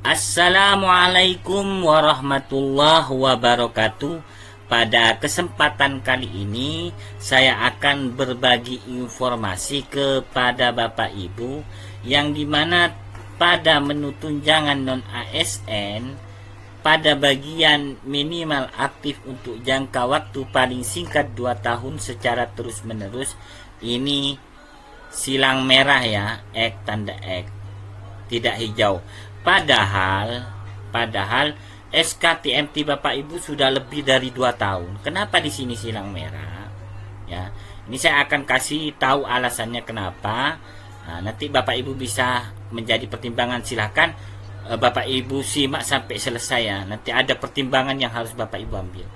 Assalamualaikum warahmatullahi wabarakatuh. Pada kesempatan kali ini saya akan berbagi informasi kepada Bapak Ibu yang dimana pada menu tunjangan non ASN pada bagian minimal aktif untuk jangka waktu paling singkat 2 tahun secara terus menerus, ini silang merah ya, X tanda X, tidak hijau. Padahal SKTMT Bapak Ibu sudah lebih dari 2 tahun. Kenapa di sini silang merah? Ya, ini saya akan kasih tahu alasannya kenapa. Nah, nanti Bapak Ibu bisa menjadi pertimbangan. Silahkan Bapak Ibu simak sampai selesai ya. Nanti ada pertimbangan yang harus Bapak Ibu ambil.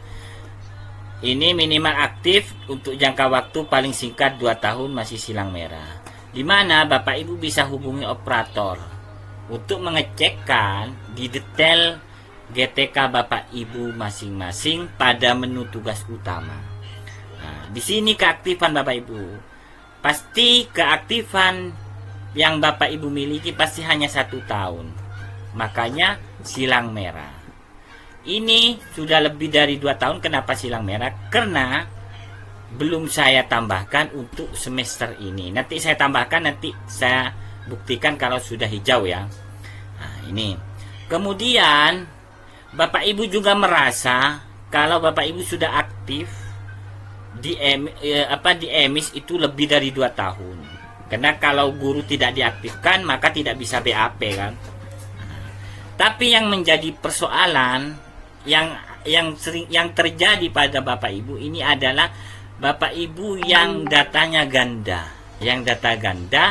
Ini minimal aktif untuk jangka waktu paling singkat 2 tahun masih silang merah. Di mana Bapak Ibu bisa hubungi operator untuk mengecekkan di detail GTK Bapak Ibu masing-masing pada menu tugas utama. Nah, di sini keaktifan Bapak Ibu. Pasti keaktifan yang Bapak Ibu miliki pasti hanya 1 tahun. Makanya silang merah. Ini sudah lebih dari 2 tahun. Kenapa silang merah? Karena belum saya tambahkan untuk semester ini. Nanti saya tambahkan, nanti saya buktikan kalau sudah hijau ya. Nah, ini. Kemudian Bapak Ibu juga merasa kalau Bapak Ibu sudah aktif di EMIS itu lebih dari 2 tahun. Karena kalau guru tidak diaktifkan maka tidak bisa BAP kan. Nah, tapi yang menjadi persoalan yang terjadi pada Bapak Ibu ini adalah Bapak Ibu yang datanya ganda. Yang data ganda,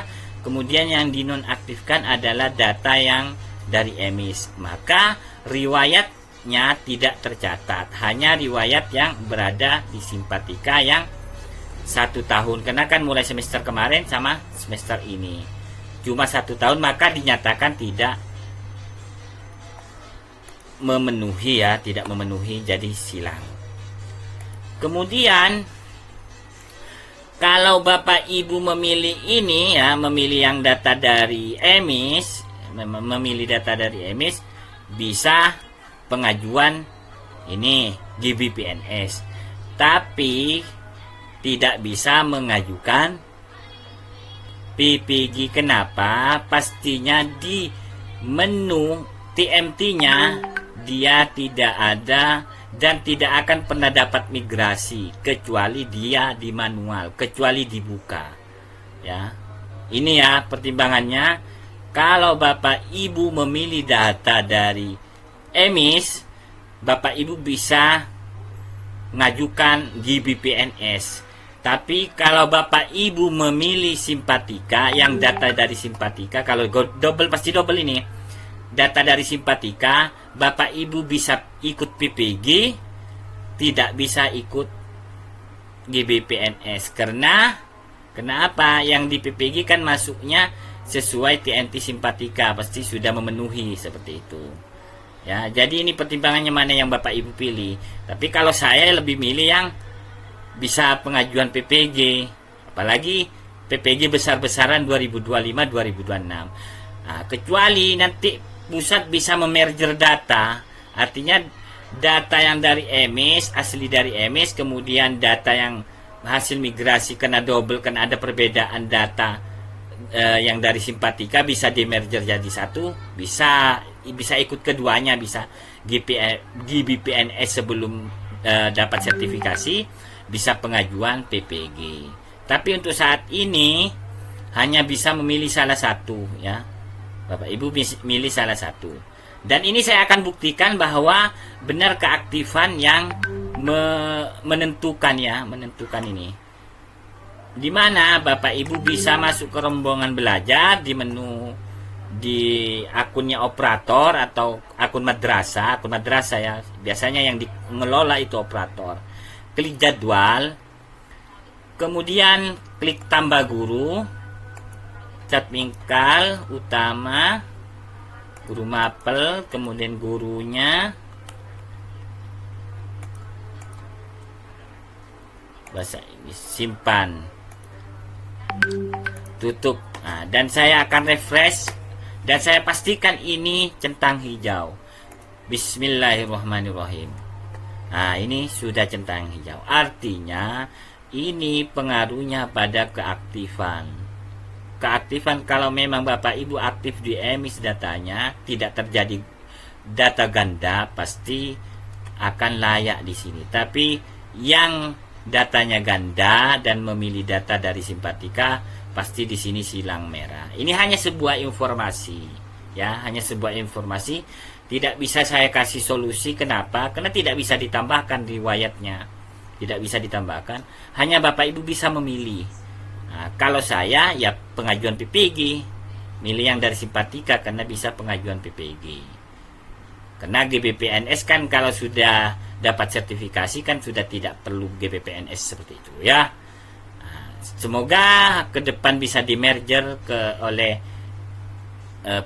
kemudian yang dinonaktifkan adalah data yang dari EMIS. Maka riwayatnya tidak tercatat, hanya riwayat yang berada di Simpatika yang 1 tahun. Karena kan mulai semester kemarin sama semester ini cuma 1 tahun, maka dinyatakan tidak memenuhi ya, tidak memenuhi, jadi silang. Kemudian kalau Bapak Ibu memilih ini ya, memilih yang data dari EMIS, bisa pengajuan ini GBPNS, tapi tidak bisa mengajukan PPG. Kenapa? Pastinya di menu TMT-nya dia tidak ada dan tidak akan pernah dapat migrasi kecuali dia di manual, kecuali dibuka ya. Ini ya pertimbangannya. Kalau Bapak Ibu memilih data dari EMIS, Bapak Ibu bisa mengajukan GBPNS. Tapi kalau Bapak Ibu memilih Simpatika, yang data dari Simpatika, kalau double pasti double ini, data dari Simpatika, Bapak Ibu bisa ikut PPG, tidak bisa ikut GBPNS. Karena kenapa? Yang di PPG kan masuknya sesuai TNT Simpatika, pasti sudah memenuhi seperti itu ya. Jadi ini pertimbangannya mana yang Bapak Ibu pilih. Tapi kalau saya lebih milih yang bisa pengajuan PPG, apalagi PPG besar-besaran 2025-2026. Nah, kecuali nanti pusat bisa memerger data, artinya data yang dari EMIS, asli dari EMIS, kemudian data yang hasil migrasi kena double, karena ada perbedaan data yang dari Simpatika bisa di-merger jadi satu, bisa ikut keduanya, bisa GBPNS sebelum dapat sertifikasi, bisa pengajuan PPG. Tapi untuk saat ini hanya bisa memilih salah satu ya. Bapak Ibu milih salah satu. Dan ini saya akan buktikan bahwa benar keaktifan yang menentukan ini. Di mana Bapak Ibu bisa masuk ke rombongan belajar di menu di akunnya operator atau akun madrasah ya. Biasanya yang mengelola itu operator. Klik jadwal, kemudian klik tambah guru, cat mingkal utama, guru mapel, kemudian gurunya, bahasa Inggris, simpan, tutup. Nah, dan saya akan refresh Dan saya pastikan ini centang hijau. Bismillahirrahmanirrahim. Nah, ini sudah centang hijau. Artinya ini pengaruhnya pada keaktifan. Keaktifan kalau memang Bapak Ibu aktif di emis datanya, tidak terjadi data ganda, pasti akan layak di sini. Tapi yang datanya ganda dan memilih data dari simpatika, pasti di sini silang merah. Ini hanya sebuah informasi, ya, hanya sebuah informasi. Tidak bisa saya kasih solusi. Kenapa? Karena tidak bisa ditambahkan riwayatnya. Tidak bisa ditambahkan. Hanya Bapak Ibu bisa memilih. Nah, kalau saya ya pengajuan PPG. Milih yang dari simpatika karena bisa pengajuan PPG. Karena GBPNS kan kalau sudah dapat sertifikasi kan sudah tidak perlu GBPNS seperti itu, ya. Nah, semoga ke depan bisa di-merger oleh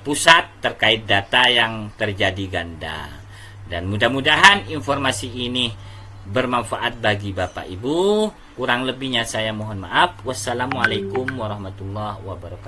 pusat terkait data yang terjadi ganda, dan mudah-mudahan informasi ini bermanfaat bagi Bapak Ibu. Kurang lebihnya saya mohon maaf. Wassalamualaikum warahmatullahi wabarakatuh.